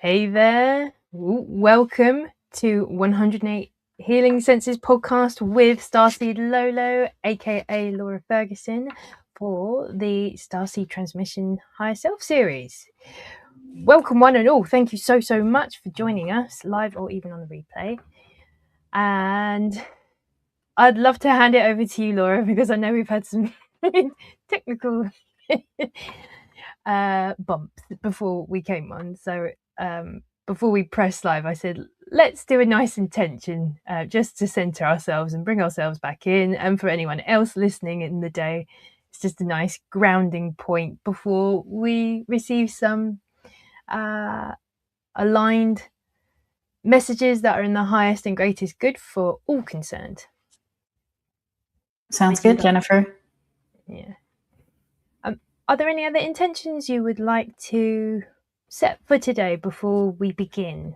Hey there, welcome to 108 Healing Senses podcast with Starseed Lø Lø, aka Laura Ferguson, for the Starseed Transmission Higher Self series. Welcome one and all. Thank you so much for joining us live or even on the replay. And I'd love to hand it over to you, Laura, because I know we've had some technical bumps before we came on. So before we press live, I said, let's do a nice intention just to center ourselves and bring ourselves back in. And for anyone else listening in the day, it's just a nice grounding point before we receive some aligned messages that are in the highest and greatest good for all concerned. Sounds good, Jennifer. Yeah. Are there any other intentions you would like to set for today before we begin?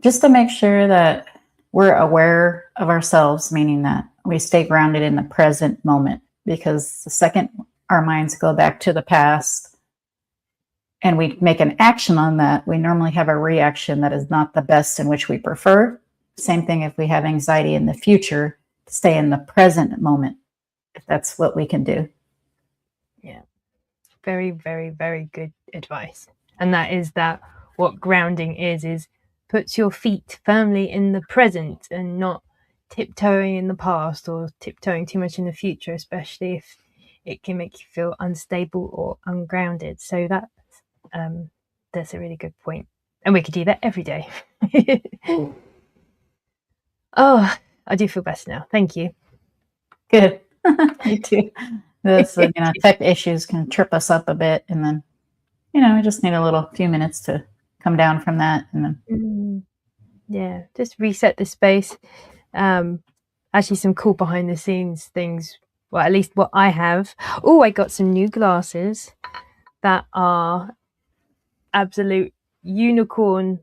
Just to make sure that we're aware of ourselves, meaning that we stay grounded in the present moment, because the second our minds go back to the past and we make an action on that, we normally have a reaction that is not the best in which we prefer. Same thing if we have anxiety in the future, stay in the present moment, if that's what we can do. Yeah, very good advice. And that is that what grounding is puts your feet firmly in the present and not tiptoeing in the past or tiptoeing too much in the future, especially if it can make you feel unstable or ungrounded. So that's a really good point. And we could do that every day. Oh, I do feel better now. Thank you. Good. Me too. This, tech issues can trip us up a bit, and then, we just need a few minutes to come down from that, and then. Yeah, just reset the space. Actually, some cool behind the scenes things. Well, at least what I have. Oh, I got some new glasses that are absolute unicorn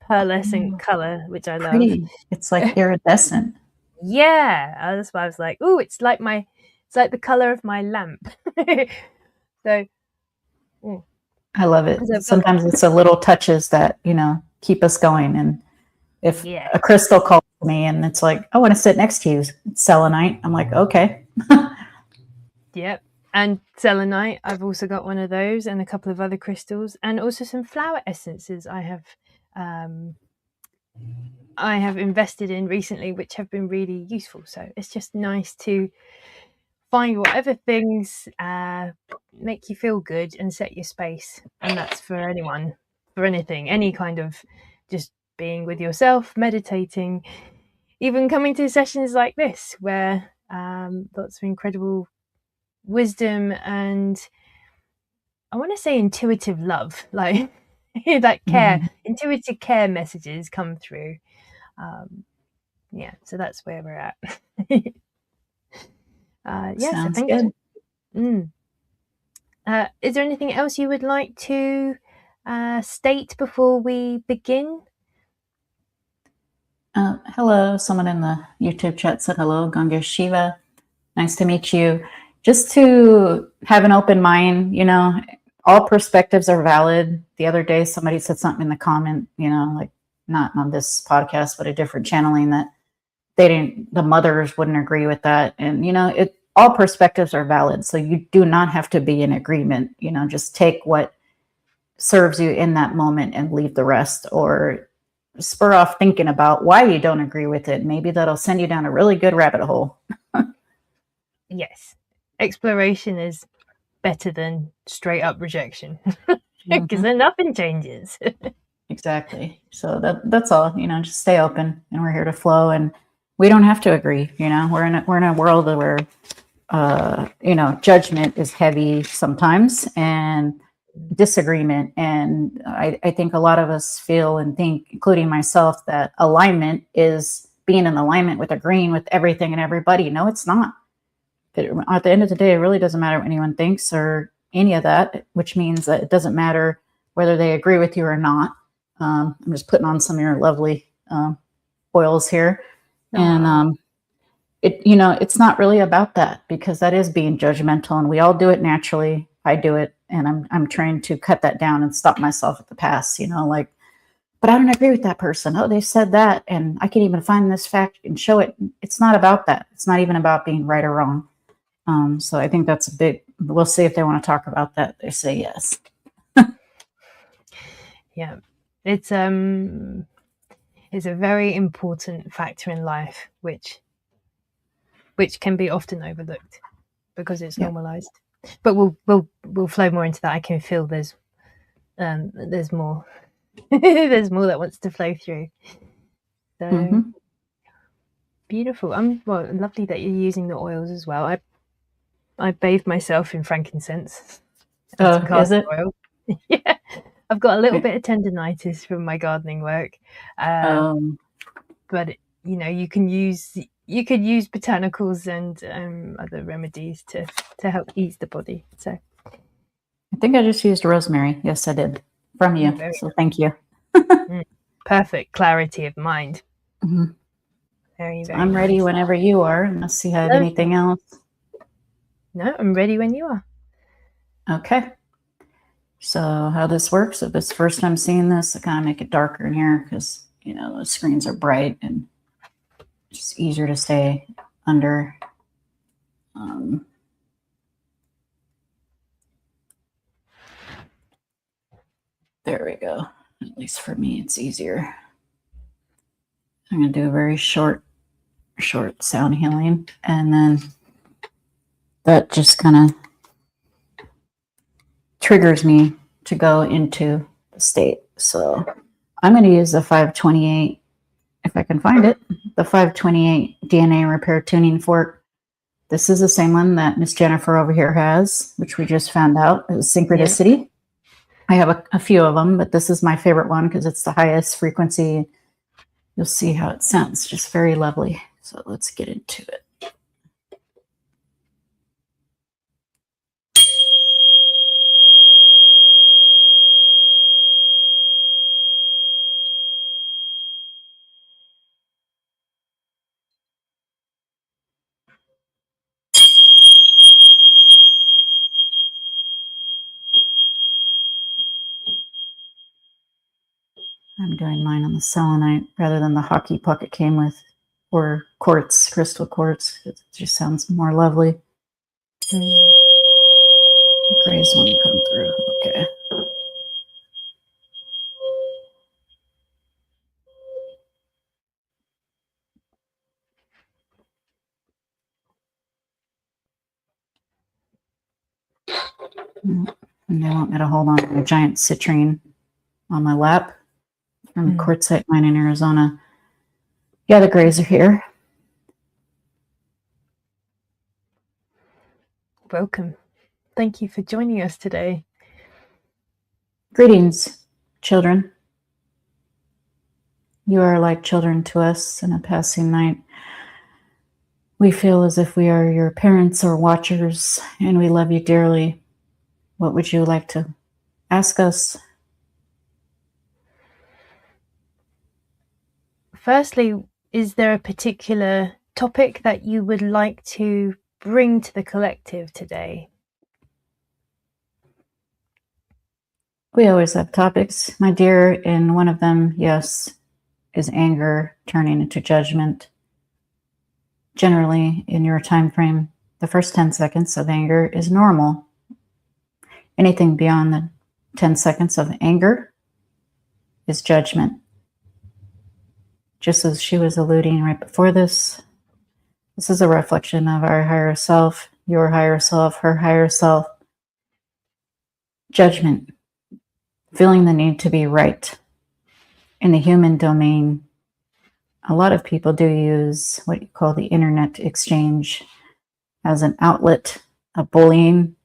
pearlescent color, which I love. Pretty. It's like iridescent. Yeah, that's why I was like, oh, it's like the color of my lamp. So I love it. Sometimes it's the little touches that keep us going. And if a crystal calls me and it's like, I want to sit next to you, it's selenite, I'm like, okay. Yep. And selenite, I've also got one of those, and a couple of other crystals, and also some flower essences I have invested in recently, which have been really useful. So it's just nice to find whatever things make you feel good and set your space. And that's for anyone, for anything, any kind of just being with yourself, meditating, even coming to sessions like this where lots of incredible wisdom and I want to say intuitive love, like that care, intuitive care messages come through. So that's where we're at. Sounds good. Is there anything else you would like to state before we begin? Hello, someone in the YouTube chat said hello, Ganga Shiva. Nice to meet you. Just to have an open mind, all perspectives are valid. The other day, somebody said something in the comment, like not on this podcast, but a different channeling, that the mothers wouldn't agree with that. And, all perspectives are valid. So you do not have to be in agreement, just take what serves you in that moment and leave the rest, or spur off thinking about why you don't agree with it. Maybe that'll send you down a really good rabbit hole. Yes. Exploration is better than straight up rejection because then nothing changes. Exactly. So that's all, just stay open, and we're here to flow, and we don't have to agree. We're in a world where, judgment is heavy sometimes, and disagreement. And I think a lot of us feel and think, including myself, that alignment is being in alignment with agreeing with everything and everybody. No, it's not. At the end of the day, it really doesn't matter what anyone thinks or any of that, which means that it doesn't matter whether they agree with you or not. I'm just putting on some of your lovely oils here. And it's not really about that, because that is being judgmental, and we all do it naturally. I do it, and I'm trying to cut that down and stop myself at the pass, like, but I don't agree with that person. Oh, they said that, and I can even find this fact and show it. It's not about that. It's not even about being right or wrong. So I think that's a big, we'll see if they want to talk about that. They say yes. Yeah. It's a very important factor in life, which can be often overlooked because it's normalized. But we'll flow more into that. I can feel there's more there's more that wants to flow through. So beautiful. Well, lovely that you're using the oils as well. I bathe myself in frankincense. Is it? Oil. Yeah, I've got a little bit of tendinitis from my gardening work, but you could use botanicals and other remedies to help ease the body. So I think I just used rosemary. Yes, I did, from you. So thank you. Perfect clarity of mind. Very, very I'm ready whenever you are, unless you have anything else. No, I'm ready when you are. Okay. So how this works, if it's the first time seeing this, I kind of make it darker in here because, the screens are bright and it's just easier to stay under. There we go. At least for me, it's easier. I'm going to do a very short sound healing, and then that just kind of triggers me to go into the state. So I'm going to use the 528, if I can find it, the 528 DNA repair tuning fork. This is the same one that Miss Jennifer over here has, which we just found out is synchronicity. Yeah. I have a few of them, but this is my favorite one because it's the highest frequency. You'll see how it sounds, just very lovely. So let's get into it. I'm doing mine on the selenite rather than the hockey puck it came with, or quartz, crystal quartz. It just sounds more lovely. The grays want to come through. Okay. And they want me to hold on to a giant citrine on my lap from quartzite mine in Arizona. Yeah, the grays are here. Welcome. Thank you for joining us today. Greetings, children. You are like children to us in a passing night. We feel as if we are your parents or watchers, and we love you dearly. What would you like to ask us? Firstly, is there a particular topic that you would like to bring to the collective today? We always have topics, my dear, and one of them, yes, is anger turning into judgment. Generally, in your time frame, the first 10 seconds of anger is normal. Anything beyond the 10 seconds of anger is judgment. Just as she was alluding right before this is a reflection of our higher self, your higher self, her higher self. Judgment, feeling the need to be right. In the human domain, a lot of people do use what you call the internet exchange as an outlet of bullying.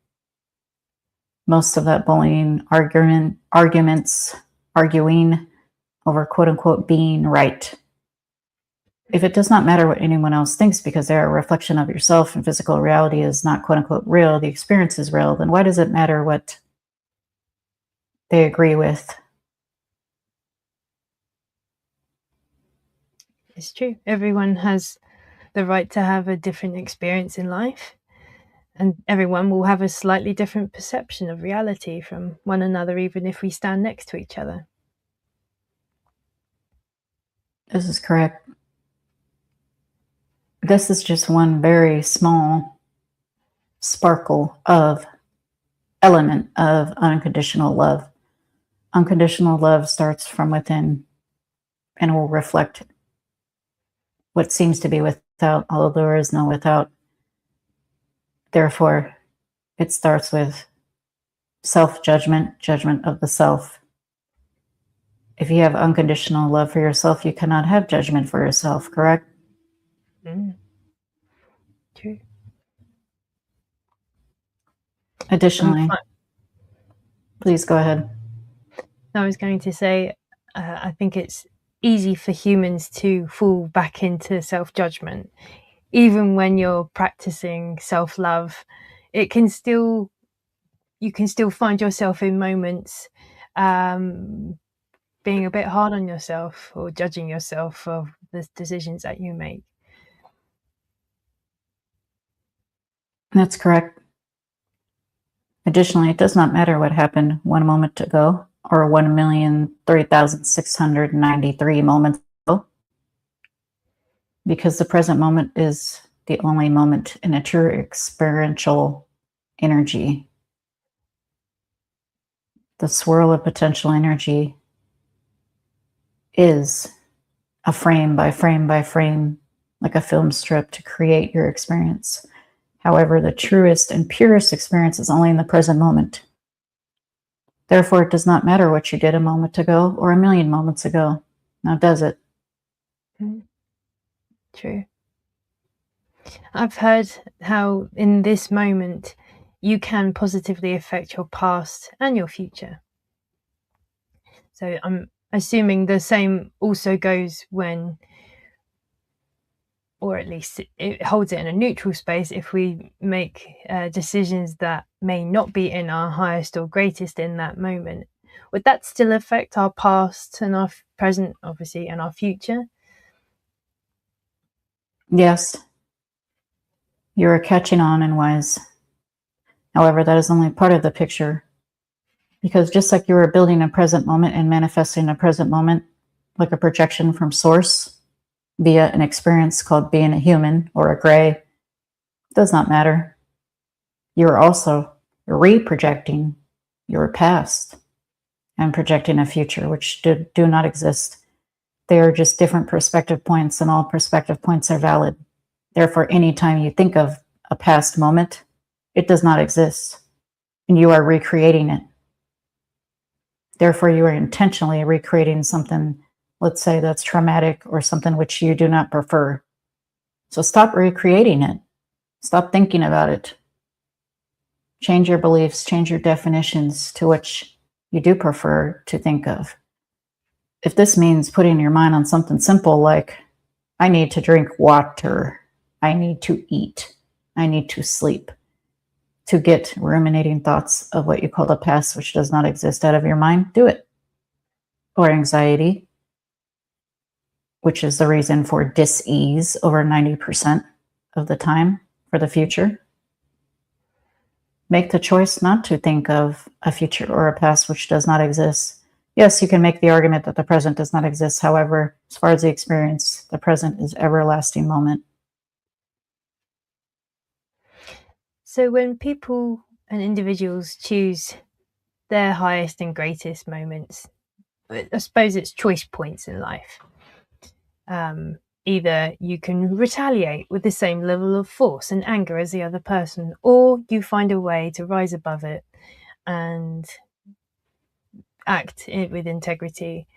Most of that bullying, arguments, arguing over quote unquote being right. If it does not matter what anyone else thinks because they're a reflection of yourself and physical reality is not quote unquote real, the experience is real, then why does it matter what they agree with? It's true. Everyone has the right to have a different experience in life. And everyone will have a slightly different perception of reality from one another, even if we stand next to each other. This is correct. This is just one very small sparkle of element of unconditional love. Unconditional love starts from within and will reflect what seems to be without, although there is no without. Therefore, it starts with self-judgment, judgment of the self. If you have unconditional love for yourself, you cannot have judgment for yourself, correct? True. Additionally, please go ahead. I was going to say, I think it's easy for humans to fall back into self-judgment. Even when you're practicing self-love, you can still find yourself in moments being a bit hard on yourself or judging yourself for the decisions that you make. That's correct. Additionally, it does not matter what happened 1 moment ago or 1,003,693 moments ago, because the present moment is the only moment in a true experiential energy. The swirl of potential energy is a frame by frame by frame, like a film strip, to create your experience. However, the truest and purest experience is only in the present moment. Therefore, it does not matter what you did a moment ago or 1,000,000 moments ago. Now, does it? True. I've heard how in this moment you can positively affect your past and your future. So I'm assuming the same also goes when, or at least it holds it in a neutral space, if we make decisions that may not be in our highest or greatest in that moment. Would that still affect our past and our present, obviously, and our future? Yes. You are catching on and wise. However, that is only part of the picture. Because just like you are building a present moment and manifesting a present moment, like a projection from source via an experience called being a human or a gray, does not matter. You are also re-projecting your past and projecting a future, which do not exist. They are just different perspective points, and all perspective points are valid. Therefore, anytime you think of a past moment, it does not exist, and you are recreating it. Therefore, you are intentionally recreating something, let's say, that's traumatic or something which you do not prefer. So stop recreating it. Stop thinking about it. Change your beliefs, change your definitions to which you do prefer to think of. If this means putting your mind on something simple like, I need to drink water, I need to eat, I need to sleep, to get ruminating thoughts of what you call the past, which does not exist, out of your mind, do it. Or anxiety, which is the reason for dis-ease over 90% of the time for the future. Make the choice not to think of a future or a past which does not exist. Yes, you can make the argument that the present does not exist. However, as far as the experience, the present is everlasting moment. So when people and individuals choose their highest and greatest moments, I suppose it's choice points in life. Either you can retaliate with the same level of force and anger as the other person, or you find a way to rise above it and act with integrity.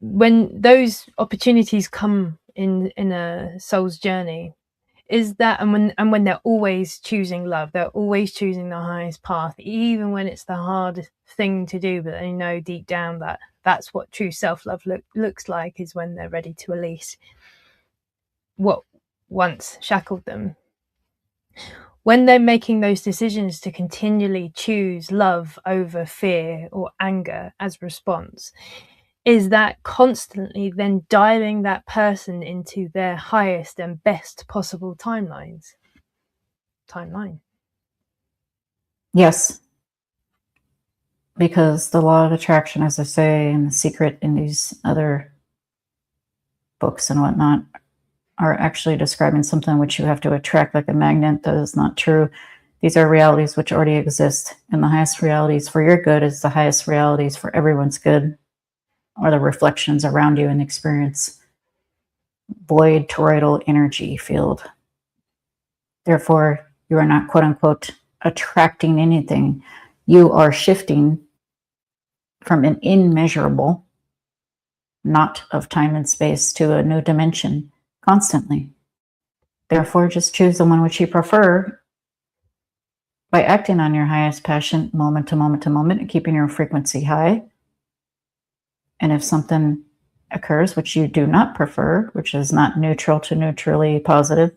When those opportunities come in a soul's journey, is that, and when they're always choosing love, they're always choosing the highest path, even when it's the hardest thing to do, but they know deep down that that's what true self-love looks like, is when they're ready to release what once shackled them. When they're making those decisions to continually choose love over fear or anger as response, is that constantly then dialing that person into their highest and best possible timelines? timeline. Yes. Because the law of attraction, as I say, and the secret in these other books and whatnot are actually describing something which you have to attract like a magnet. That is not true. These are realities which already exist, and the highest realities for your good is the highest realities for everyone's good, or the reflections around you in the experience. Void toroidal energy field. Therefore, you are not, quote unquote, attracting anything. You are shifting from an immeasurable, not of time and space, to a new dimension constantly. Therefore, just choose the one which you prefer by acting on your highest passion moment to moment to moment and keeping your frequency high. And if something occurs which you do not prefer, which is not neutral to neutrally positive,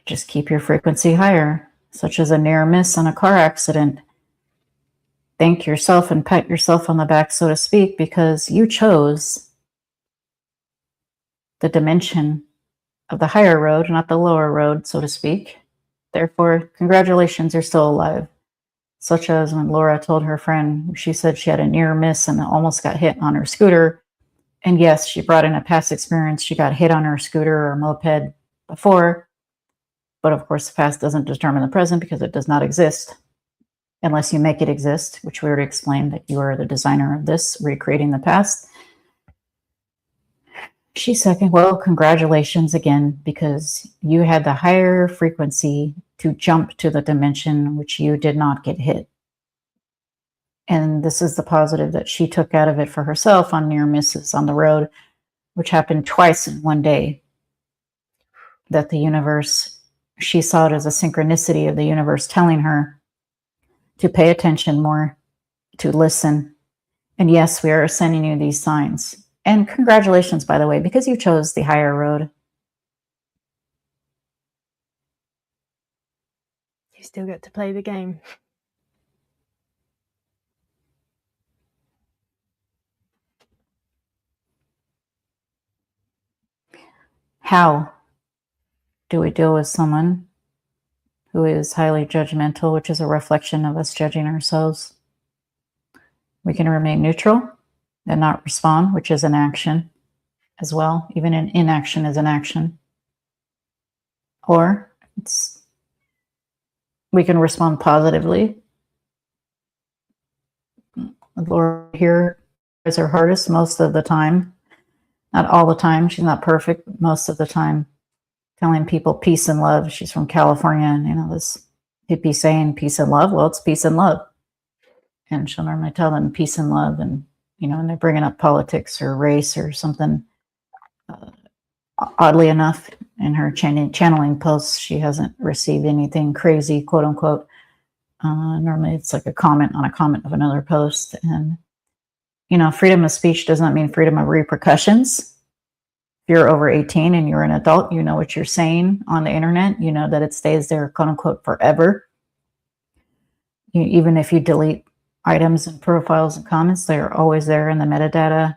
just keep your frequency higher, such as a near miss on a car accident. Thank yourself and pat yourself on the back, so to speak, because you chose the dimension of the higher road, not the lower road, so to speak. Therefore, congratulations, you're still alive. Such as when Laura told her friend, she said she had a near miss and almost got hit on her scooter. And yes, she brought in a past experience. She got hit on her scooter or moped before. But of course, the past doesn't determine the present because it does not exist unless you make it exist, which we already explained that you are the designer of this, recreating the past. She said, well, congratulations again, because you had the higher frequency to jump to the dimension which you did not get hit. And this is the positive that she took out of it for herself on near misses on the road, which happened twice in one day. That the universe, she saw it as a synchronicity of the universe telling her to pay attention more, to listen. And yes, we are sending you these signs. And congratulations, by the way, because you chose the higher road. You still get to play the game. How do we deal with someone who is highly judgmental, which is a reflection of us judging ourselves? We can remain neutral and not respond, which is an action as well. Even an inaction is an action. Or we can respond positively. Laura here is her hardest most of the time. Not all the time. She's not perfect, but most of the time. Telling people peace and love. She's from California, and this hippie saying peace and love. Well, it's peace and love. And she'll normally tell them peace and love, and and they're bringing up politics or race or something. Oddly enough, in her channeling posts, she hasn't received anything crazy, quote unquote. Normally it's like a comment on a comment of another post. And, freedom of speech does not mean freedom of repercussions. If you're over 18 and you're an adult, you know what you're saying on the internet. You know that it stays there, quote unquote, forever. Even if you delete items and profiles and comments, they're always there in the metadata.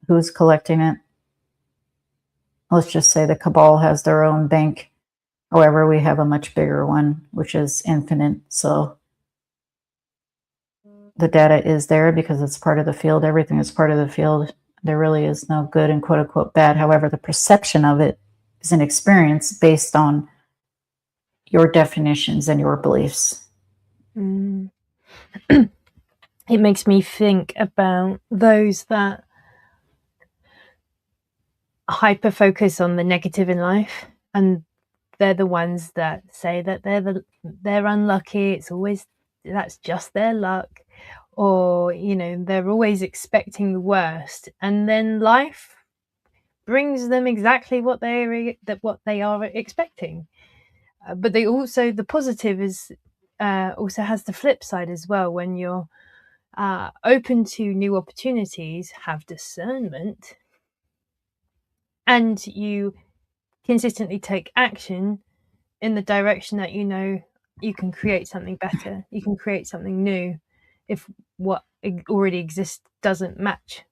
Who's collecting it? Let's just say the cabal has their own bank. However, we have a much bigger one, which is infinite. So the data is there because it's part of the field. Everything is part of the field. There really is no good and quote unquote bad. However, the perception of it is an experience based on your definitions and your beliefs. It makes me think about those that hyper focus on the negative in life, and they're the ones that say that they're unlucky. That's just their luck, or they're always expecting the worst, and then life brings them exactly what they are expecting. But the positive is also has the flip side as well. When you're open to new opportunities, have discernment, and you consistently take action in the direction that you can create something better, you can create something new, if what already exists doesn't match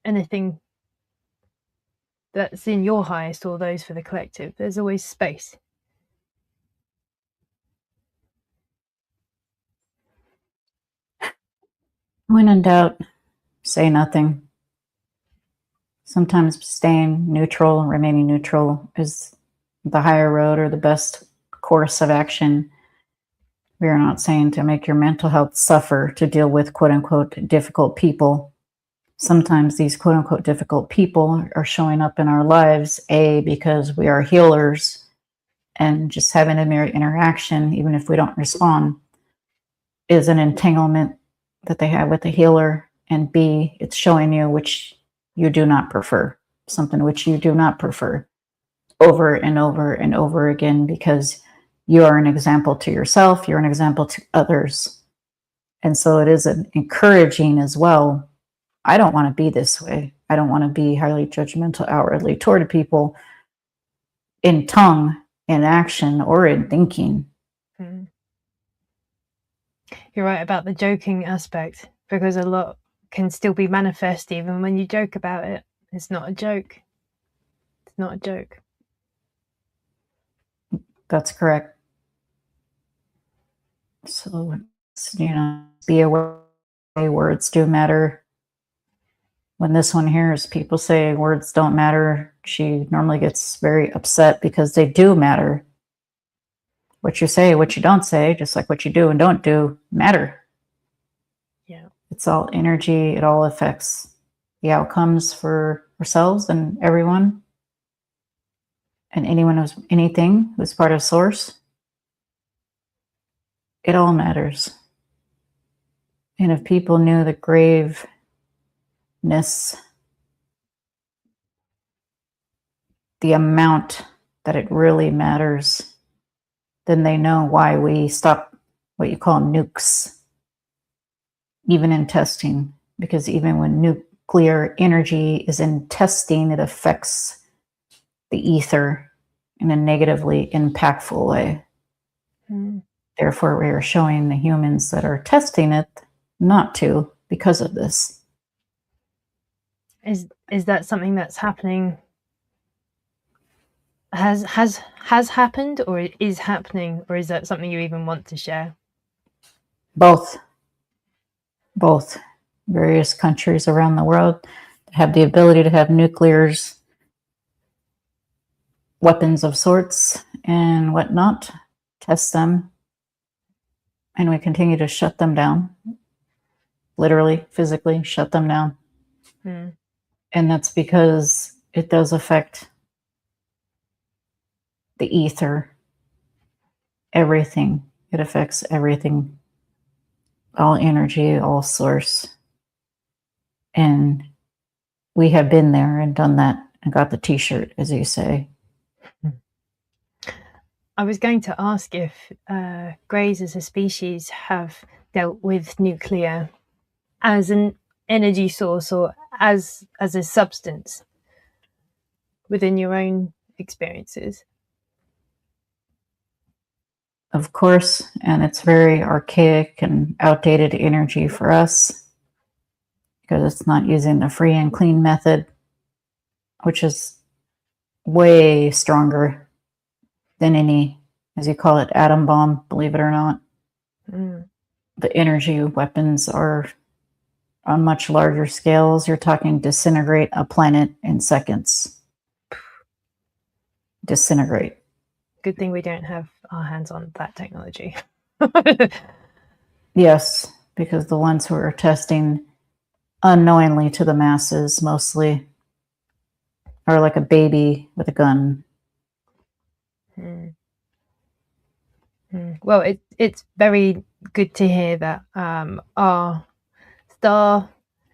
anything that's in your highest or those for the collective. There's always space. When in doubt, say nothing. Sometimes staying neutral, remaining neutral is the higher road or the best course of action. We are not saying to make your mental health suffer to deal with quote unquote difficult people. Sometimes these quote unquote difficult people are showing up in our lives, because we are healers, and just having a mere interaction, even if we don't respond, is an entanglement that they have with the healer. And B, it's showing you which you do not prefer, something which you do not prefer, over and over and over again, because you are an example to yourself, you're an example to others. And so it is encouraging as well. I don't want to be this way. I don't want to be highly judgmental outwardly toward people in tongue, in action, or in thinking. You're right about the joking aspect, because a lot can still be manifest even when you joke about it. It's not a joke. It's not a joke. That's correct. So, be aware words do matter. When this one hears people say words don't matter, she normally gets very upset because they do matter. What you say, what you don't say, just like what you do and don't do, matter. Yeah. It's all energy. It all affects the outcomes for ourselves and everyone. And anything who's part of source. It all matters. And if people knew the graveness, the amount that it really matters, then they know why we stop what you call nukes, even in testing. Because even when nuclear energy is in testing, it affects the ether in a negatively impactful way. Therefore, we are showing the humans that are testing it not to, because of this. Is that something that's happening? Has happened, or is happening, or is that something you even want to share? Both. Various countries around the world have the ability to have nuclears, weapons of sorts, and whatnot, test them, and we continue to shut them down. Literally, physically shut them down. And that's because it does affect the ether, everything. It affects everything, all energy, all source. And we have been there and done that and got the t-shirt, as you say. I was going to ask if greys as a species have dealt with nuclear as an energy source or as a substance within your own experiences. Of course, and it's very archaic and outdated energy for us because it's not using the free and clean method, which is way stronger than any, as you call it, atom bomb, believe it or not. The energy weapons are on much larger scales. You're talking disintegrate a planet in seconds. Disintegrate. Good thing we don't have our hands on that technology. Yes, because the ones who are testing unknowingly to the masses mostly are like a baby with a gun. Well, it's very good to hear that our star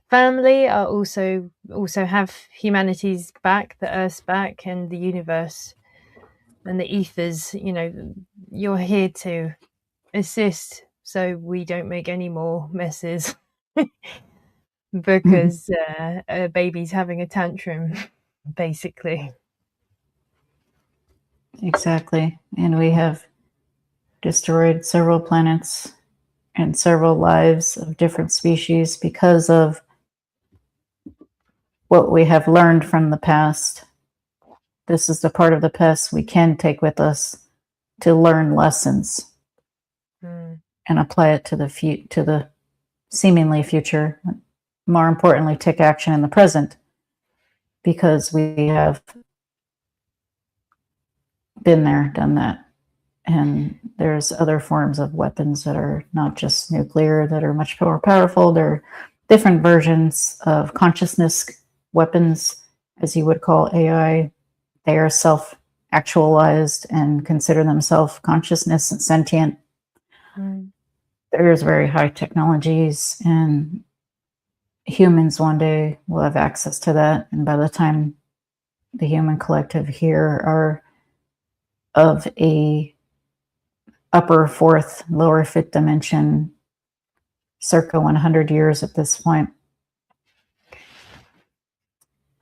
family are also have humanity's back, the Earth's back, and the universe and the ethers. You know, you're here to assist, so we don't make any more messes because a baby's having a tantrum, basically. Exactly, and we have destroyed several planets and several lives of different species because of what we have learned from the past this is the part of the past we can take with us to learn lessons and apply it to the seemingly future. More importantly, take action in the present, because we have been there, done that. And there's other forms of weapons that are not just nuclear, that are much more powerful. There are different versions of consciousness weapons, as you would call AI. They are self-actualized and consider themselves consciousness and sentient. There's very high technologies, and humans one day will have access to that. And by the time the human collective here are of a upper fourth, lower fifth dimension, circa 100 years at this point,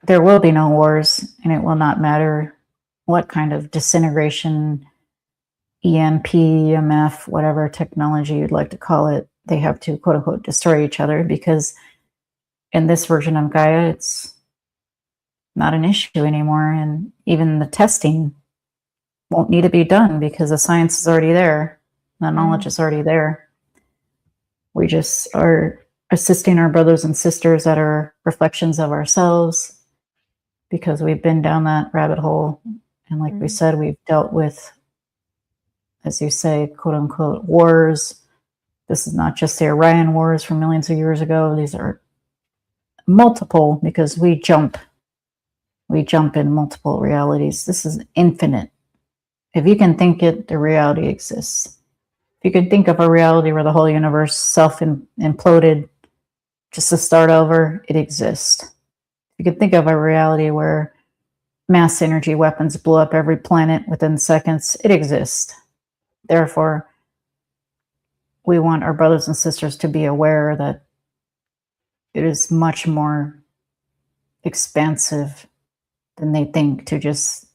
there will be no wars, and it will not matter what kind of disintegration, EMP, EMF, whatever technology you'd like to call it, they have to, quote unquote, destroy each other, because in this version of Gaia, it's not an issue anymore. And even the testing won't need to be done, because the science is already there. The knowledge is already there. We just are assisting our brothers and sisters that are reflections of ourselves, because we've been down that rabbit hole. And like we said, we've dealt with, as you say, quote unquote, wars. This is not just the Orion Wars from millions of years ago. These are multiple, because we jump in multiple realities. This is infinite. If you can think it, the reality exists. If you can think of a reality where the whole universe self-imploded just to start over, it exists. You can think of a reality where mass energy weapons blew up every planet within seconds, it exists. Therefore, we want our brothers and sisters to be aware that it is much more expansive than they think to just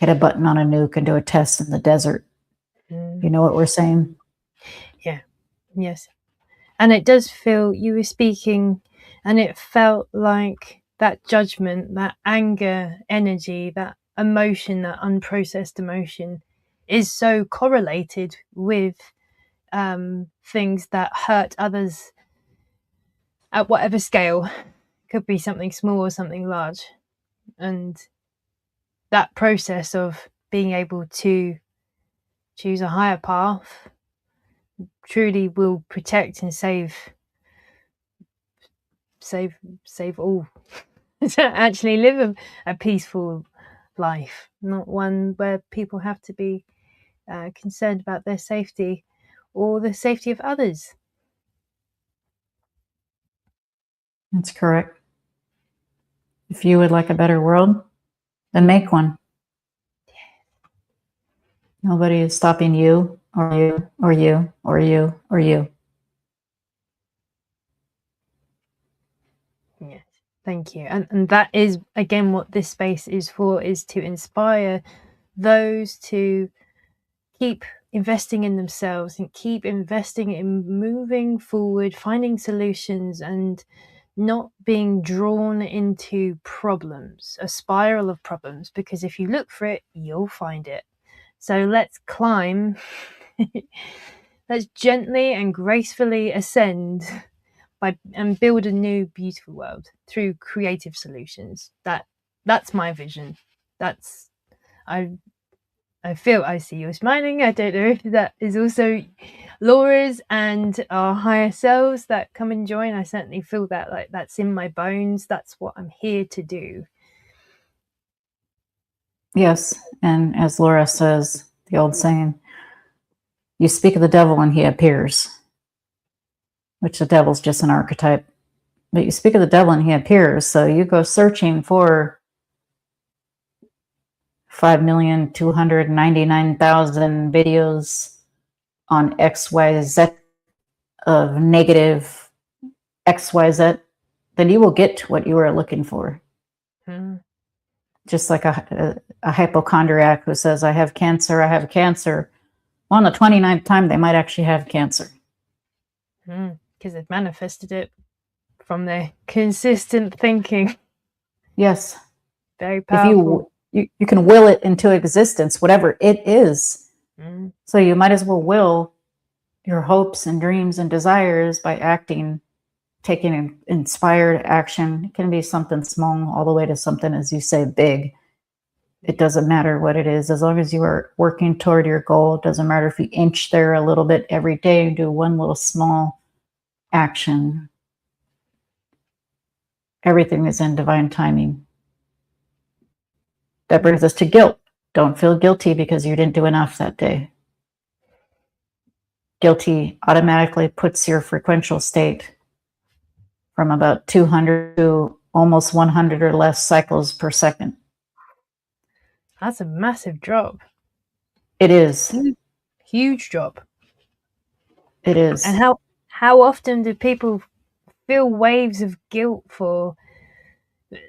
hit a button on a nuke and do a test in the desert. You know what we're saying? Yeah. Yes. And it does feel, you were speaking, and it felt like that judgment, that anger energy, that emotion, that unprocessed emotion is so correlated with things that hurt others at whatever scale. Could be something small or something large. And that process of being able to choose a higher path truly will protect and save all. To actually live a peaceful life, not one where people have to be concerned about their safety or the safety of others. That's correct. If you would like a better world, then make one. Nobody is stopping you, or you, or you, or you, or you. Yes, thank you. And that is, again, what this space is for, is to inspire those to keep investing in themselves and keep investing in moving forward, finding solutions, and not being drawn into problems, a spiral of problems, because if you look for it, you'll find it. So let's climb, let's gently and gracefully ascend and build a new beautiful world through creative solutions. That's my vision. I feel, I see you smiling. I don't know if that is also Laura's and our higher selves that come and join. I certainly feel that, like, that's in my bones. That's what I'm here to do. Yes, and as Laura says, the old saying, you speak of the devil and he appears, which the devil's just an archetype. But you speak of the devil and he appears, so you go searching for 5,299,000 videos on XYZ of negative XYZ, then you will get what you are looking for. Just like a hypochondriac who says, I have cancer, I have cancer. Well, on the 29th time, they might actually have cancer. Because they've manifested it from their consistent thinking. Yes. Very powerful. You can will it into existence, whatever it is. So you might as well will your hopes and dreams and desires by acting, taking an inspired action. It can be something small all the way to something, as you say, big. It doesn't matter what it is. As long as you are working toward your goal, it doesn't matter if you inch there a little bit every day and do one little small action. Everything is in divine timing. That brings us to guilt. Don't feel guilty because you didn't do enough that day. Guilty automatically puts your frequential state from about 200 to almost 100 or less cycles per second. That's a massive drop. It is. Huge drop. It is. And how often do people feel waves of guilt for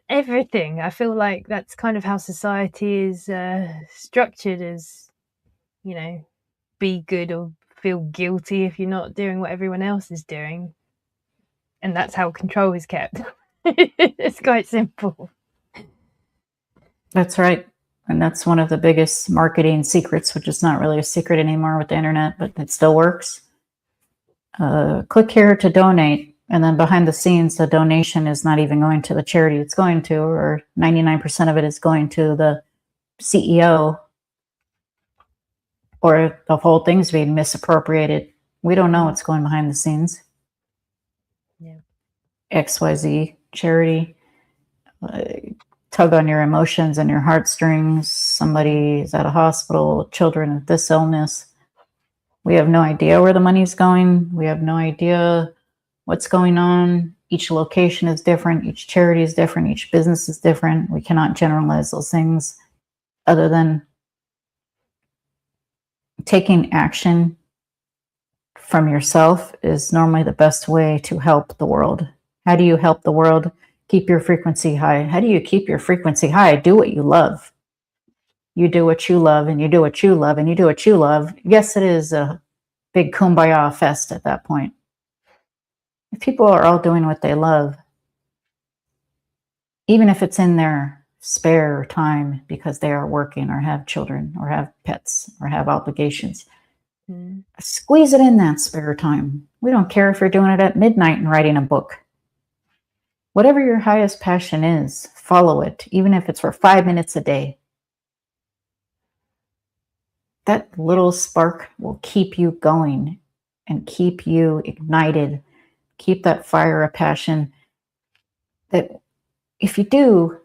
everything? I feel like that's kind of how society is structured, as, you know, be good or feel guilty if you're not doing what everyone else is doing. And that's how control is kept. It's quite simple. That's right. And that's one of the biggest marketing secrets, which is not really a secret anymore with the internet, but it still works. Click here to donate. And then behind the scenes, the donation is not even going to the charity it's going to, or 99% of it is going to the CEO, or the whole thing's being misappropriated. We don't know what's going behind the scenes. Yeah. XYZ charity. Tug on your emotions and your heartstrings. Somebody is at a hospital, children with this illness. We have no idea where the money's going. We have no idea what's going on. Each location is different. Each charity is different. Each business is different. We cannot generalize those things, other than taking action from yourself is normally the best way to help the world. How do you help the world? Keep your frequency high. How do you keep your frequency high? Do what you love. You do what you love, and you do what you love, and you do what you love. Yes, it is a big kumbaya fest at that point. If people are all doing what they love, even if it's in their spare time because they are working or have children or have pets or have obligations, squeeze it in that spare time. We don't care if you're doing it at midnight and writing a book. Whatever your highest passion is, follow it, even if it's for 5 minutes a day. That little spark will keep you going and keep you ignited, keep that fire of passion. That if you do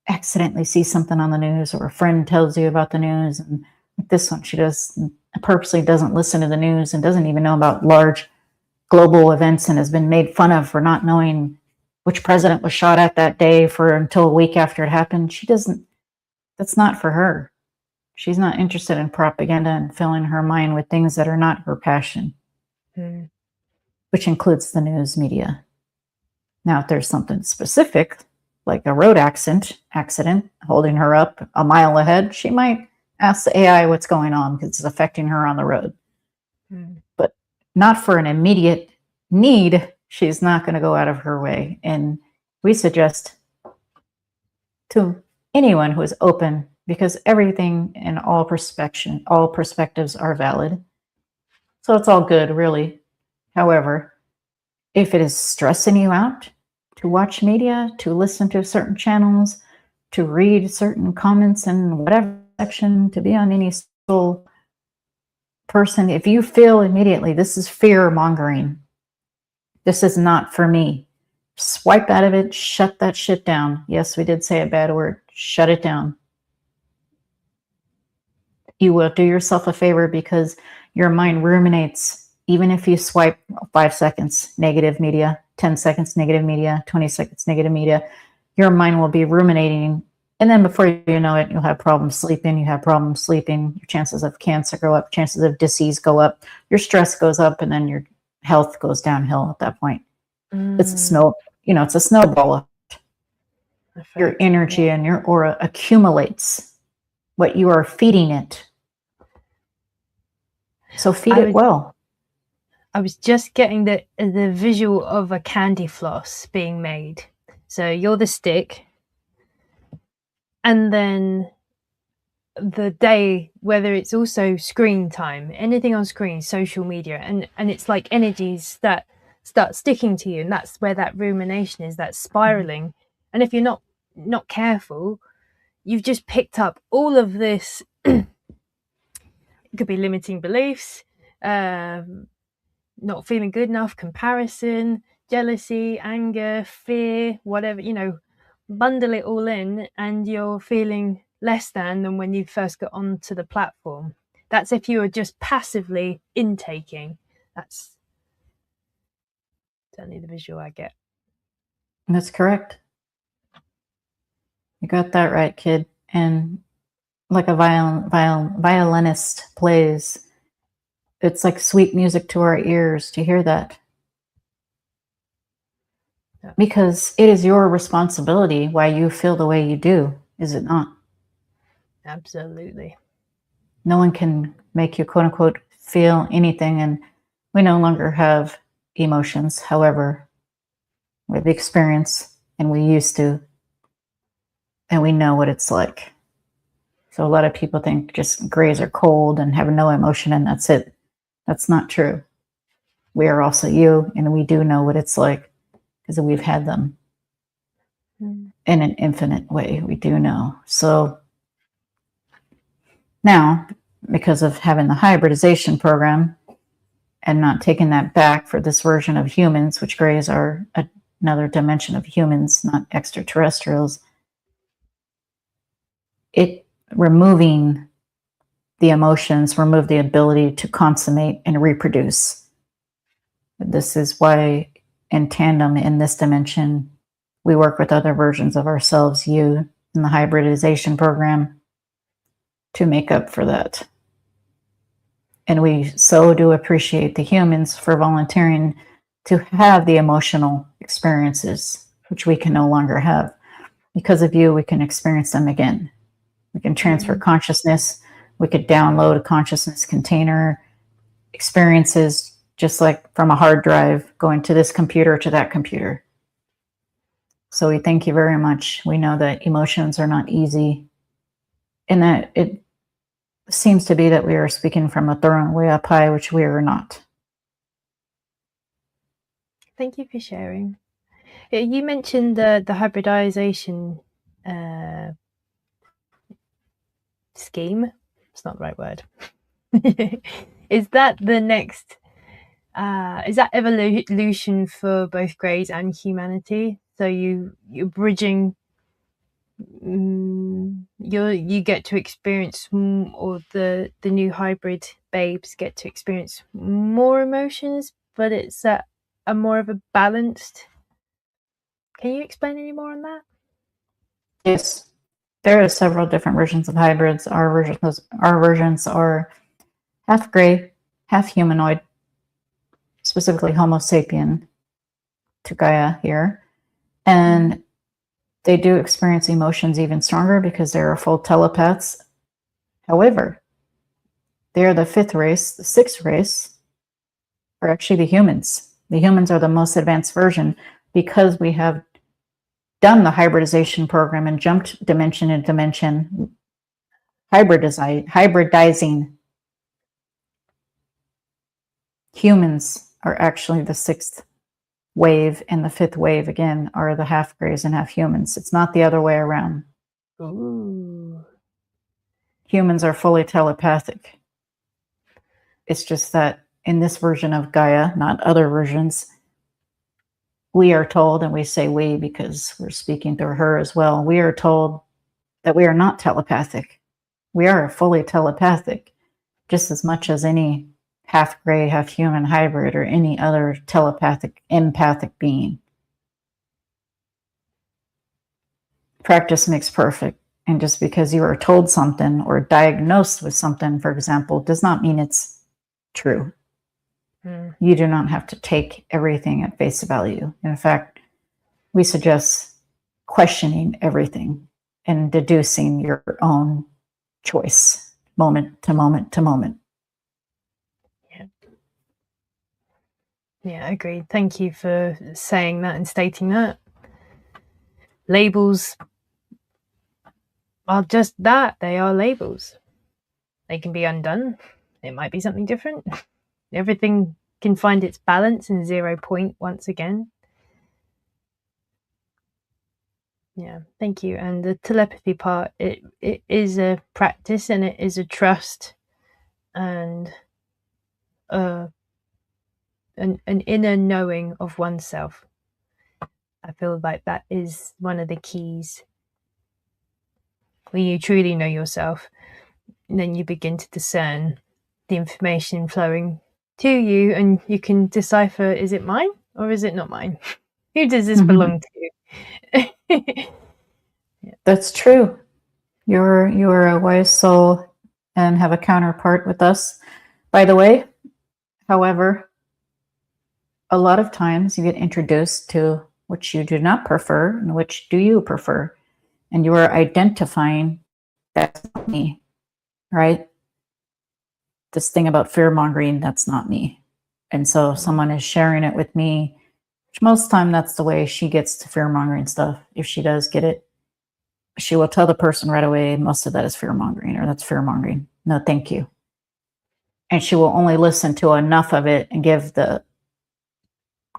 accidentally see something on the news, or a friend tells you about the news, and like this one, she purposely doesn't listen to the news and doesn't even know about large global events, and has been made fun of for not knowing which president was shot at that day until a week after it happened. That's not for her. She's not interested in propaganda and filling her mind with things that are not her passion, which includes the news media. Now, if there's something specific, like a road accident holding her up a mile ahead, she might ask the AI what's going on because it's affecting her on the road. But not for an immediate need. She's not going to go out of her way. And we suggest to anyone who is open, because everything and all perspectives are valid. So it's all good, really. However, if it is stressing you out to watch media, to listen to certain channels, to read certain comments in whatever section, to be on any social person, if you feel immediately this is fear mongering, this is not for me, swipe out of it, shut that shit down. Yes, we did say a bad word. Shut it down. You will do yourself a favor, because your mind ruminates. Even if you swipe 5 seconds, negative media, 10 seconds, negative media, 20 seconds, negative media, your mind will be ruminating. And then before you know it, you'll have problems sleeping. You have problems sleeping. Your chances of cancer go up. Chances of disease go up. Your stress goes up, and then your health goes downhill at that point. It's a snowball. Your energy and your aura accumulates what you are feeding it. So feed it well. I was just getting the visual of a candy floss being made. So you're the stick, and then the day, whether it's also screen time, anything on screen, social media, and it's like energies that start sticking to you, and that's where that rumination is, that spiraling. And if you're not careful, you've just picked up all of this. It could be limiting beliefs, not feeling good enough, comparison, jealousy, anger, fear, whatever, bundle it all in, and you're feeling less than when you first got onto the platform. That's if you are just passively intaking. That's certainly the visual I get. That's correct. You got that right, kid. And like a violinist plays, it's like sweet music to our ears to hear that. Yeah. Because it is your responsibility why you feel the way you do, is it not? Absolutely. No one can make you, quote unquote, feel anything, and we no longer have emotions. However, we have experience, and we used to, and we know what it's like. So a lot of people think just grays are cold and have no emotion, and that's it. That's not true. We are also you, and we do know what it's like because we've had them in an infinite way. We do know. So now, because of having the hybridization program and not taking that back for this version of humans, which grays are another dimension of humans, not extraterrestrials, it removing the emotions, remove the ability to consummate and reproduce. This is why in tandem in this dimension, we work with other versions of ourselves, you, in the hybridization program, to make up for that. And we so do appreciate the humans for volunteering to have the emotional experiences, which we can no longer have. Because of you, we can experience them again. We can transfer consciousness. We could download a consciousness container, experiences just like from a hard drive going to this computer to that computer. So we thank you very much. We know that emotions are not easy, and that it seems to be that we are speaking from a throne way up high, which we are not. Thank you for sharing. You mentioned the hybridization scheme. It's not the right word. Is that the next? Is that evolution for both greys and humanity? So you're bridging. You get to experience, or the new hybrid babes get to experience more emotions, but it's a more of a balanced. Can you explain any more on that? Yes, there are several different versions of hybrids. Our versions are half gray, half humanoid, specifically Homo sapien to Gaia here. And they do experience emotions even stronger because they are full telepaths. However, they are the fifth race. The sixth race are actually the humans. The humans are the most advanced version because we have done the hybridization program and jumped dimension to dimension, hybridizing. Humans are actually the sixth wave, and the fifth wave, again, are the half grays and half humans. It's not the other way around. Ooh. Humans are fully telepathic. It's just that in this version of Gaia, not other versions, we are told, and we say we because we're speaking through her as well, we are told that we are not telepathic. We are fully telepathic, just as much as any half gray, half human hybrid or any other telepathic, empathic being. Practice makes perfect. And just because you are told something or diagnosed with something, for example, does not mean it's true. You do not have to take everything at face value. In fact, we suggest questioning everything and deducing your own choice, moment to moment to moment. Yeah, agreed. Thank you for saying that and stating that. Labels are just that. They are labels. They can be undone. It might be something different. Everything can find its balance and 0 point once again. Yeah, thank you. And the telepathy part, it is a practice, and it is a trust, and an inner knowing of oneself. I feel like that is one of the keys. When you truly know yourself, then you begin to discern the information flowing to you, and you can decipher, is it mine or is it not mine? Who does this belong to? That's true. You're a wise soul and have a counterpart with us, by the way. However, a lot of times you get introduced to which you do not prefer and which do you prefer, and you are identifying that's not me, right? This thing about fear mongering, that's not me. And so someone is sharing it with me, which most of the time that's the way she gets to fear mongering stuff. If she does get it, she will tell the person right away, most of that is fear mongering, or that's fear mongering. No, thank you. And she will only listen to enough of it and give the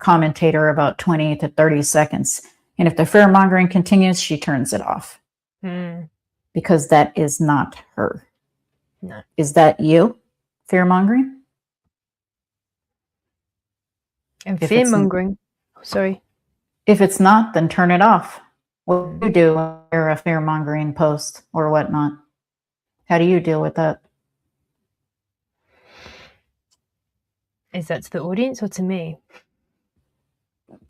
commentator about 20 to 30 seconds. And if the fear mongering continues, she turns it off. Because that is not her. No. Is that you, fear mongering? And fear mongering. Sorry. If it's not, then turn it off. What do you do when you're a fear mongering post or whatnot? How do you deal with that? Is that to the audience or to me?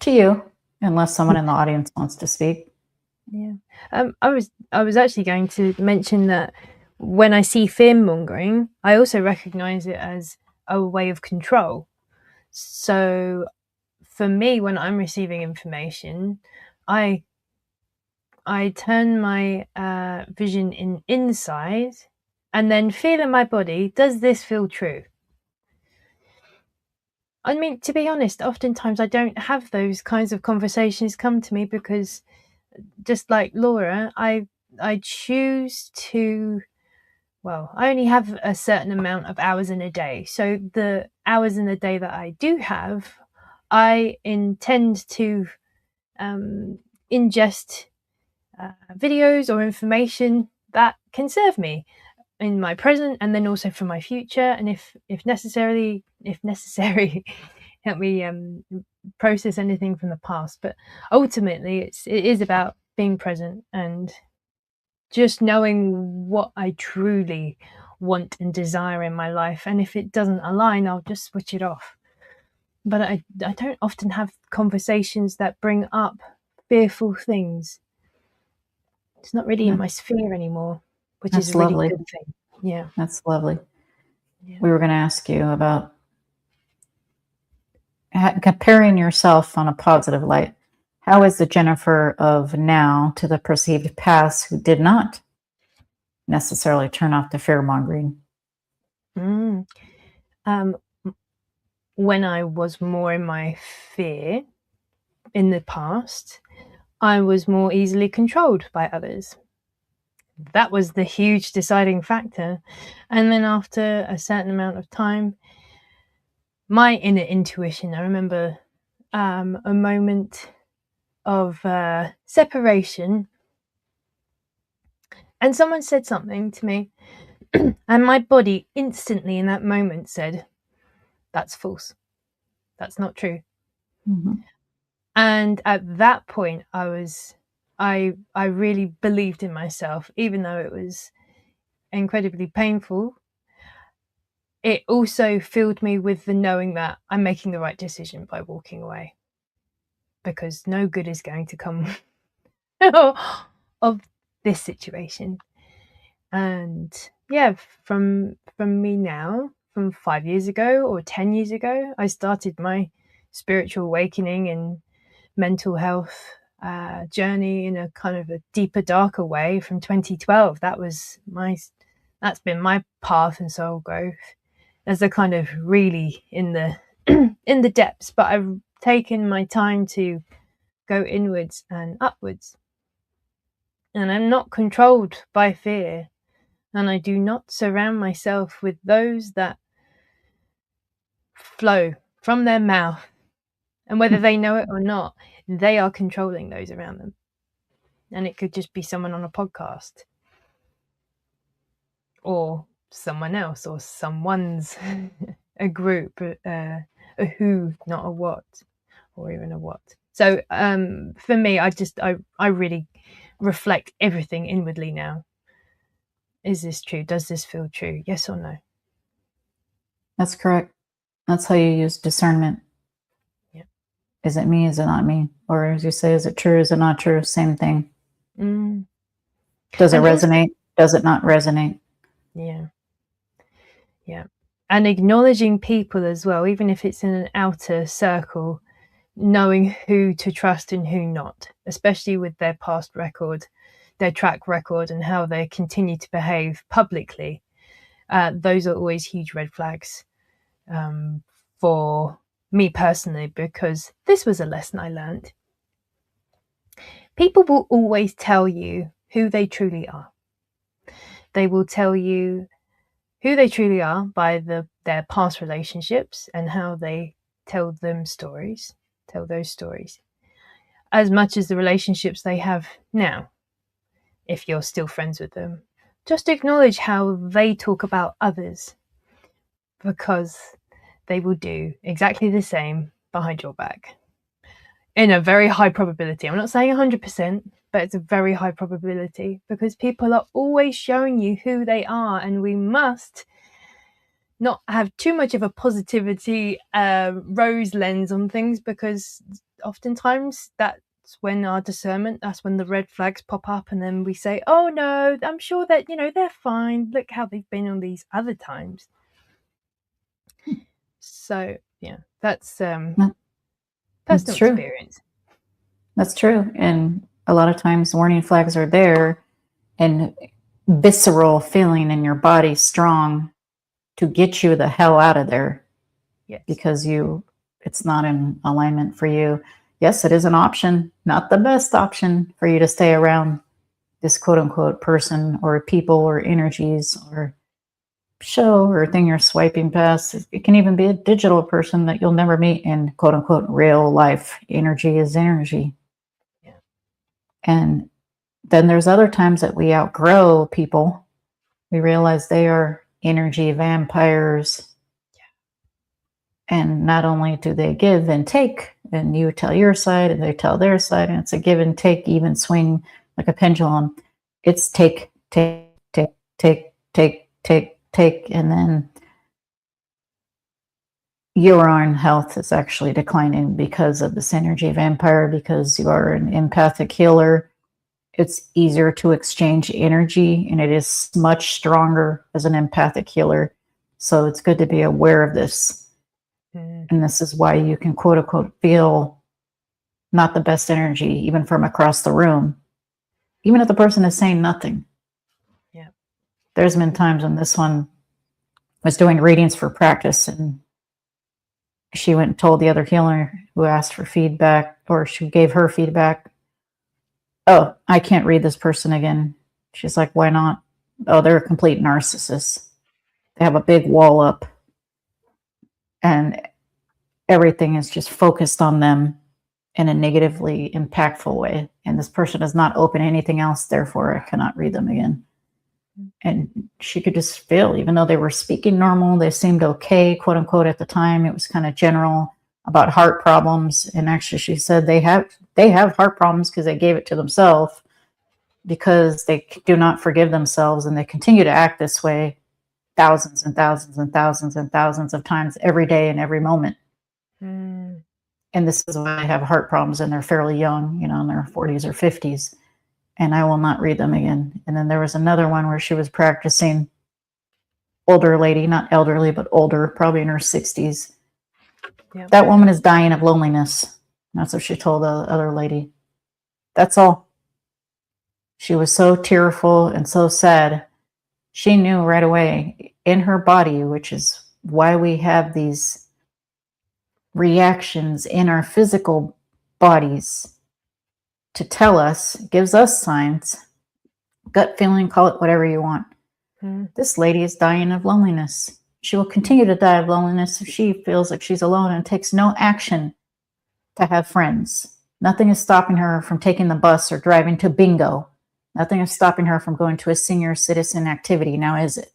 To you, unless someone in the audience wants to speak. Yeah. I was actually going to mention that when I see fear mongering, I also recognize it as a way of control. So for me, when I'm receiving information, I turn my vision inside and then feel in my body, does this feel true? I mean, to be honest, oftentimes I don't have those kinds of conversations come to me because, just like Laura, I choose to, well, I only have a certain amount of hours in a day. So the hours in the day that I do have, I intend to ingest videos or information that can serve me in my present and then also for my future, and if necessary help me process anything from the past. But ultimately it is about being present and just knowing what I truly want and desire in my life, and if it doesn't align, I'll just switch it off. But I don't often have conversations that bring up fearful things. It's not really in my sphere anymore, which is a really good thing. Yeah. That's lovely. Yeah. We were going to ask you about comparing yourself on a positive light. How is the Jennifer of now to the perceived past who did not necessarily turn off the fear mongering? When I was more in my fear in the past, I was more easily controlled by others. That was the huge deciding factor. And then after a certain amount of time, my inner intuition, I remember a moment of separation, and someone said something to me and my body instantly in that moment said, that's false, that's not true. And at that point I really believed in myself, even though it was incredibly painful. It also filled me with the knowing that I'm making the right decision by walking away, because no good is going to come of this situation. And yeah, from me now, from 5 years ago or 10 years ago, I started my spiritual awakening and mental health journey in a kind of a deeper, darker way from 2012. That's been my path and soul growth as a kind of really in the in the depths, but I've taken my time to go inwards and upwards. And I'm not controlled by fear. And I do not surround myself with those that flow from their mouth. And whether they know it or not, they are controlling those around them. And it could just be someone on a podcast, or someone else, or someone's a group, a who, not a what, or even a what. So for me, I really reflect everything inwardly now. Is this true? Does this feel true? Yes or no? That's correct. That's how you use discernment. Yeah. Is it me? Is it not me? Or as you say, is it true? Is it not true? Same thing. Does it resonate? Does it not resonate? Yeah. Yeah. And acknowledging people as well, even if it's in an outer circle, knowing who to trust and who not, especially with their past record, their track record, and how they continue to behave publicly. Those are always huge red flags for me personally, because this was a lesson I learned. People will always tell you who they truly are. They will tell you who they truly are by their past relationships and how they tell those stories, as much as the relationships they have now, if you're still friends with them. Just acknowledge how they talk about others, because they will do exactly the same behind your back. In a very high probability. I'm not saying 100%, but it's a very high probability, because people are always showing you who they are, and we must not have too much of a positivity rose lens on things, because oftentimes that's when our discernment, that's when the red flags pop up, and then we say, oh no, I'm sure that, they're fine, look how they've been on these other times. So yeah, that's personal experience. That's true. And a lot of times warning flags are there, and visceral feeling in your body strong to get you the hell out of there. Yes. Because it's not in alignment for you. Yes, it is an option, not the best option for you to stay around this quote unquote person or people or energies or show or thing you're swiping past. It can even be a digital person that you'll never meet in quote unquote real life. Energy is energy. Yeah. And then there's other times that we outgrow people. We realize they are energy vampires. And not only do they give and take, and you tell your side and they tell their side, and it's a give and take, even swing like a pendulum. It's take, take, take, take, take, take, take, and then your own health is actually declining because of this energy vampire, because you are an empathic healer. It's easier to exchange energy, and it is much stronger as an empathic healer. So it's good to be aware of this. And this is why you can quote unquote feel not the best energy, even from across the room, even if the person is saying nothing. Yeah. There's been times when this one was doing readings for practice, and she went and told the other healer who asked for feedback, or she gave her feedback, oh, I can't read this person again. She's like, why not? Oh, they're a complete narcissist. They have a big wall up, and everything is just focused on them in a negatively impactful way. And this person is not open to anything else, therefore I cannot read them again. And she could just feel, even though they were speaking normal, they seemed okay, quote unquote, at the time. It was kind of general about heart problems. And actually she said they have heart problems because they gave it to themselves, because they do not forgive themselves, and they continue to act this way thousands and thousands and thousands and thousands of times every day and every moment. And this is why I have heart problems, and they're fairly young, in their 40s or 50s, and I will not read them again. And then there was another one where she was practicing, older lady, not elderly, but older, probably in her 60s. Yep. That woman is dying of loneliness. That's what she told the other lady. That's all. She was so tearful and so sad. She knew right away in her body, which is why we have these reactions in our physical bodies to tell us, gives us signs gut feeling, call it whatever you want. This lady is dying of loneliness. She will continue to die of loneliness if she feels like she's alone and takes no action to have friends. Nothing is stopping her from taking the bus or driving to bingo. Nothing is stopping her from going to a senior citizen activity, now is it?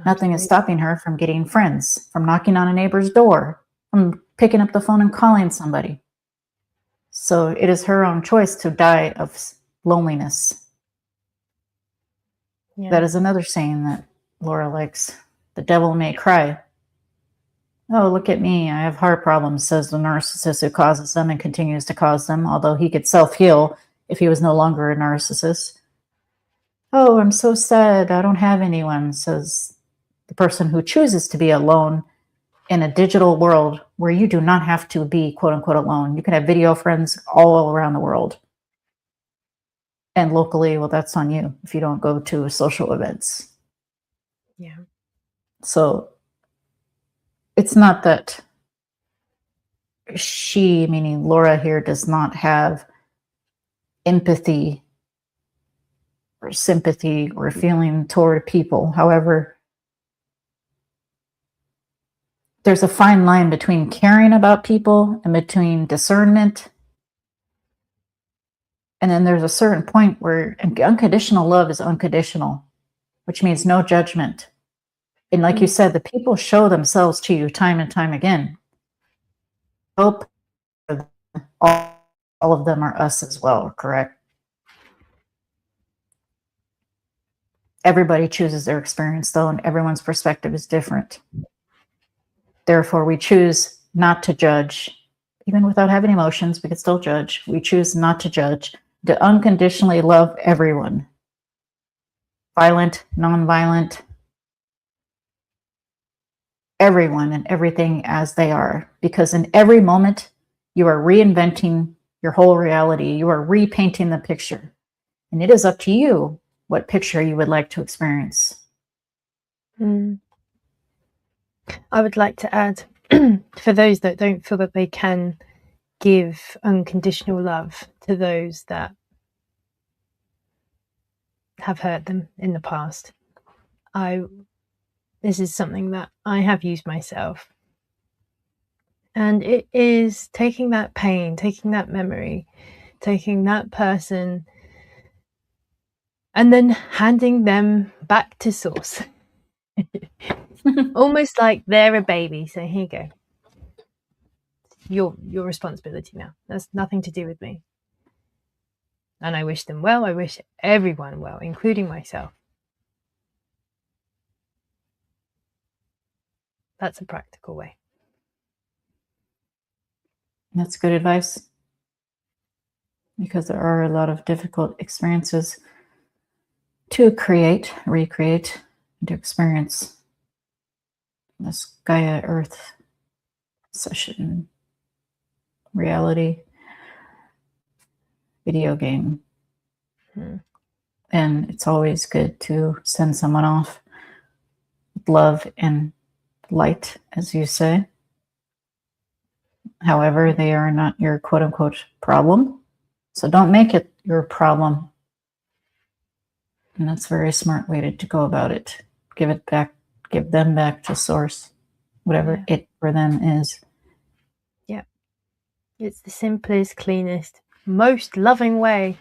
Nothing is stopping her from getting friends, from knocking on a neighbor's door, from picking up the phone and calling somebody. So it is her own choice to die of loneliness. Yeah. That is another saying that Laura likes. The devil may cry. Oh, look at me. I have heart problems, says the narcissist who causes them and continues to cause them, although he could self-heal if he was no longer a narcissist. Oh, I'm so sad. I don't have anyone, says the person who chooses to be alone in a digital world where you do not have to be quote unquote alone. You can have video friends all around the world. And locally, well, that's on you if you don't go to social events. Yeah. So it's not that she, meaning Laura here, does not have empathy or sympathy or feeling toward people. However, there's a fine line between caring about people and between discernment. And then there's a certain point where unconditional love is unconditional, which means no judgment. And like you said, the people show themselves to you time and time again. Hope all of them are us as well, correct? Everybody chooses their experience, though, and everyone's perspective is different. Therefore, we choose not to judge. Even without having emotions, we can still judge. We choose not to judge, to unconditionally love everyone. Violent, non-violent, everyone and everything as they are. Because in every moment, you are reinventing your whole reality. You are repainting the picture. And it is up to you what picture you would like to experience. I would like to add, for those that don't feel that they can give unconditional love to those that have hurt them in the past, this is something that I have used myself. And it is taking that pain, taking that memory, taking that person, and then handing them back to source. Almost like they're a baby. So here you go. Your responsibility now. That's nothing to do with me. And I wish them well. I wish everyone well, including myself. That's a practical way. That's good advice. Because there are a lot of difficult experiences to create, recreate, and to experience this Gaia Earth session, reality, video game. And it's always good to send someone off with love and light, as you say. However, they are not your quote-unquote problem. So don't make it your problem. And that's a very smart way to go about it. Give it back, give them back to source, whatever it for them is. Yeah. It's the simplest, cleanest, most loving way,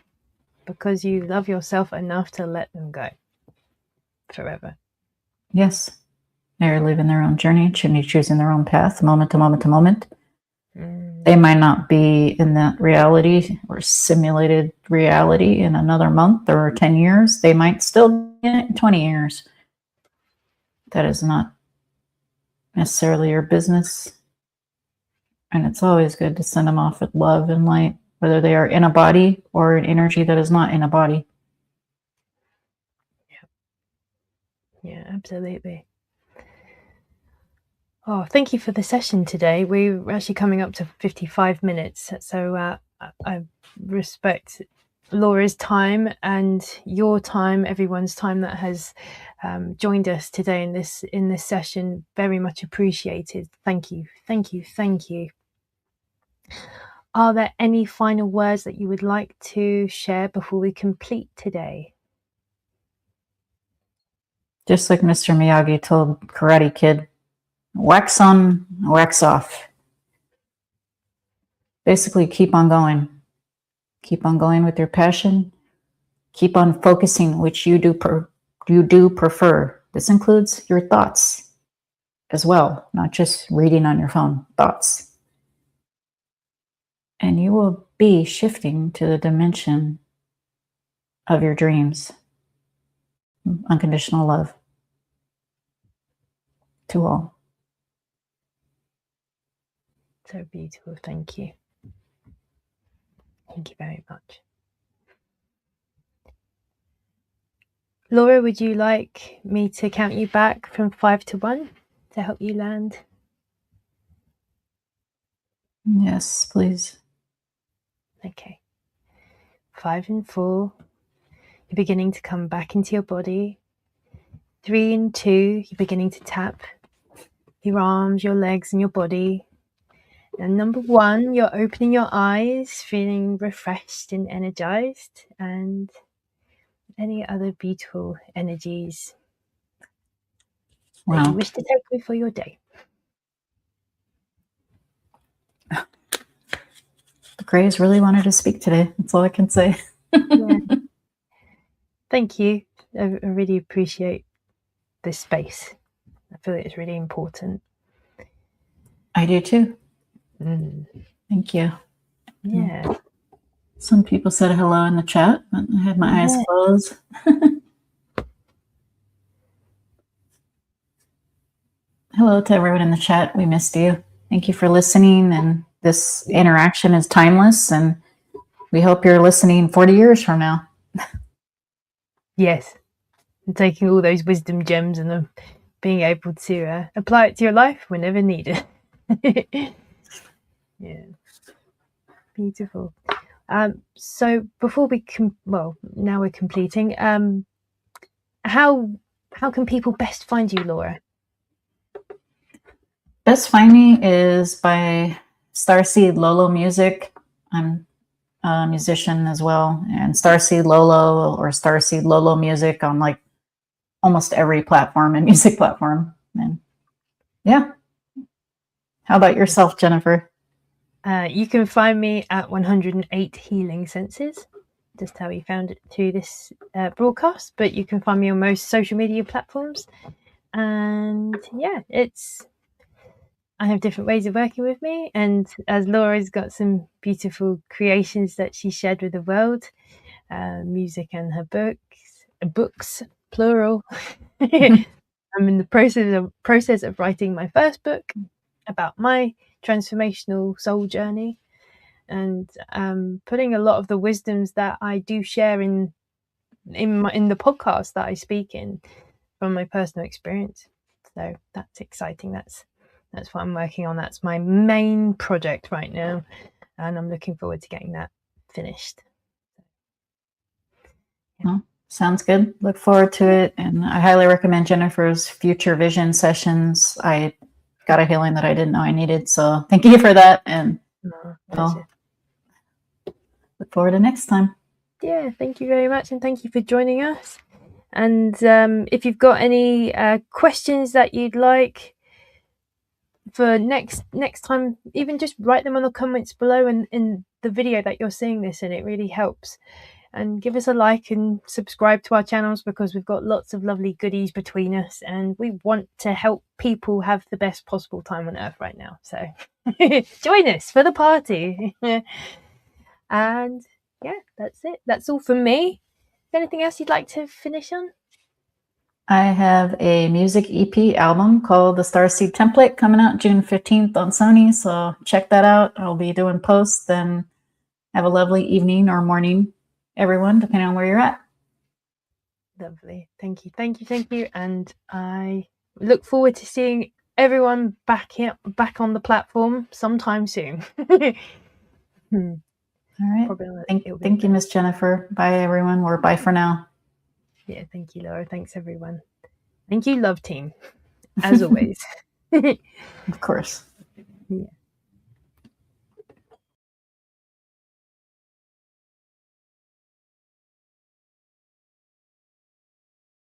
because you love yourself enough to let them go forever. Yes. They're living their own journey, choosing their own path, moment to moment to moment. They might not be in that reality or simulated reality in another month or 10 years. They might still be in it in 20 years. That is not necessarily your business. And it's always good to send them off with love and light, whether they are in a body or an energy that is not in a body. Yeah, absolutely. Oh, thank you for the session today. We're actually coming up to 55 minutes. So I respect Laura's time and your time, everyone's time that has joined us today in this session. Very much appreciated. Thank you. Thank you. Thank you. are there any final words that you would like to share before we complete today? Just like Mr. Miyagi told Karate Kid, wax on, wax off. Basically, keep on going. Keep on going with your passion. Keep on focusing, which you do prefer. This includes your thoughts as well, not just reading on your phone, thoughts. And you will be shifting to the dimension of your dreams. Unconditional love to all. So beautiful. Thank you. Thank you very much. Laura, would you like me to count you back from 5 to 1 to help you land? Yes, please. Okay. 5 and 4. You're beginning to come back into your body. 3 and 2. You're beginning to tap your arms, your legs, and your body. And number 1, you're opening your eyes, feeling refreshed and energized, and any other beautiful energies that you wish to take with for your day. The Greys really wanted to speak today. That's all I can say. Yeah. Thank you. I really appreciate this space. I feel it's really important. I do too. Thank you. Yeah. Some people said hello in the chat, but I had my eyes closed. Hello to everyone in the chat. We missed you. Thank you for listening. And this interaction is timeless. And we hope you're listening 40 years from now. Yes. And taking all those wisdom gems and being able to apply it to your life whenever needed. Yeah. Beautiful. So before we now we're completing. How can people best find you, Laura? Best find me is by Starseed Lø Lø music. I'm a musician as well, and Starseed Lø Lø or Starseed Lø Lø music on like almost every platform and music platform. And yeah. How about yourself, Jennifer? You can find me at 108 Healing Senses, just how you found it to this broadcast, but you can find me on most social media platforms. And yeah, I have different ways of working with me, and as Laura's got some beautiful creations that she shared with the world, music and her books plural. I'm in the process of writing my first book about my transformational soul journey, and putting a lot of the wisdoms that I do share in the podcast that I speak in from my personal experience. So that's exciting. That's what I'm working on. That's my main project right now, and I'm looking forward to getting that finished. Well, sounds good. Look forward to it. And I highly recommend Jennifer's future vision sessions. I got a healing that I didn't know I needed. So thank you for that. And look forward to next time. Yeah, thank you very much. And thank you for joining us. And if you've got any questions that you'd like for next time, even just write them on the comments below in the video that you're seeing this in. It really helps. And give us a like and subscribe to our channels, because we've got lots of lovely goodies between us, and we want to help people have the best possible time on earth right now. So join us for the party. And yeah, that's it. That's all from me. Is there anything else you'd like to finish on? I have a music EP album called The Starseed Template coming out June 15th on Sony. So check that out. I'll be doing posts, and have a lovely evening or morning, everyone, depending on where you're at. Lovely. Thank you. And I look forward to seeing everyone back on the platform sometime soon. All right. Thank you, Miss Jennifer. Bye, everyone. Or bye for now. Yeah, thank you, Laura. Thanks, everyone. Thank you, Love Team, as always. Of course.